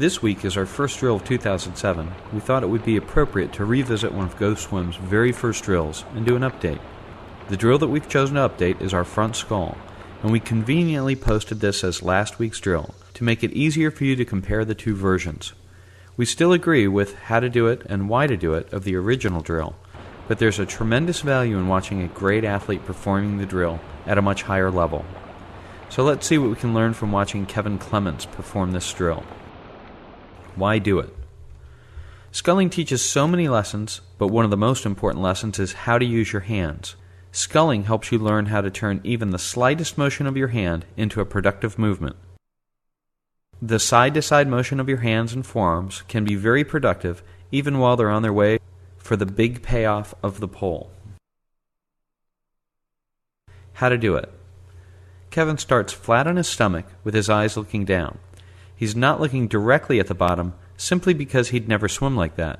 This week is our first drill of 2007. We thought it would be appropriate to revisit one of GoSwim's very first drills and do an update. The drill that we've chosen to update is our front scull, and we conveniently posted this as last week's drill to make it easier for you to compare the two versions. We still agree with how to do it and why to do it of the original drill, but there's a tremendous value in watching a great athlete performing the drill at a much higher level. So let's see what we can learn from watching Kevin Clements perform this drill. Why do it? Sculling teaches so many lessons, but one of the most important lessons is how to use your hands. Sculling helps you learn how to turn even the slightest motion of your hand into a productive movement. The side-to-side motion of your hands and forearms can be very productive even while they're on their way for the big payoff of the pole. How to do it? Kevin starts flat on his stomach with his eyes looking down. He's not looking directly at the bottom simply because he'd never swim like that.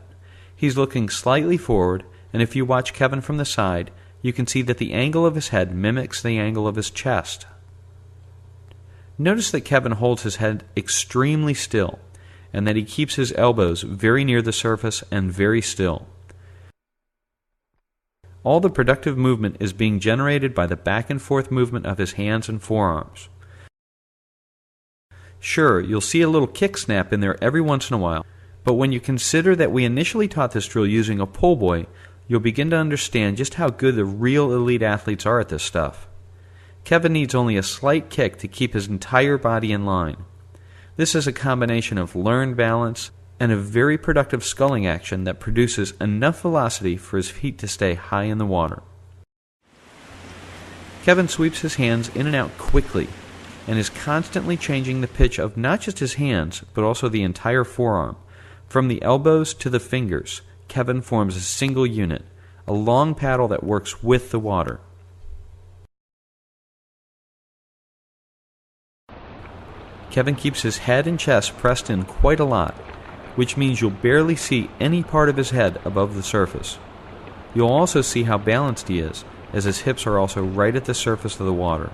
He's looking slightly forward, and if you watch Kevin from the side, you can see that the angle of his head mimics the angle of his chest. Notice that Kevin holds his head extremely still, and that he keeps his elbows very near the surface and very still. All the productive movement is being generated by the back and forth movement of his hands and forearms. Sure, you'll see a little kick snap in there every once in a while, but when you consider that we initially taught this drill using a pull buoy, you'll begin to understand just how good the real elite athletes are at this stuff. Kevin needs only a slight kick to keep his entire body in line. This is a combination of learned balance and a very productive sculling action that produces enough velocity for his feet to stay high in the water. Kevin sweeps his hands in and out quickly and is constantly changing the pitch of not just his hands, but also the entire forearm. From the elbows to the fingers, Kevin forms a single unit, a long paddle that works with the water. Kevin keeps his head and chest pressed in quite a lot, which means you'll barely see any part of his head above the surface. You'll also see how balanced he is, as his hips are also right at the surface of the water.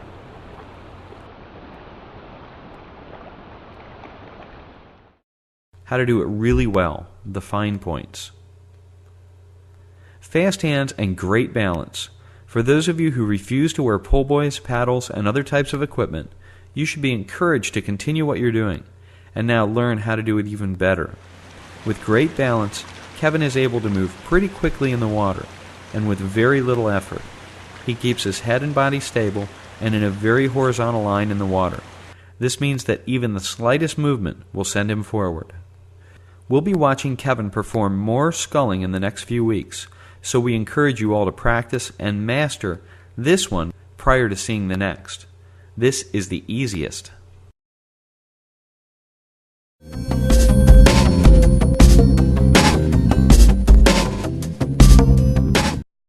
How to do it really well, the fine points. Fast hands and great balance. For those of you who refuse to wear pull buoys, paddles, and other types of equipment, you should be encouraged to continue what you're doing, and now learn how to do it even better. With great balance, Kevin is able to move pretty quickly in the water, and with very little effort. He keeps his head and body stable and in a very horizontal line in the water. This means that even the slightest movement will send him forward. We'll be watching Kevin perform more sculling in the next few weeks, so we encourage you all to practice and master this one prior to seeing the next. This is the easiest.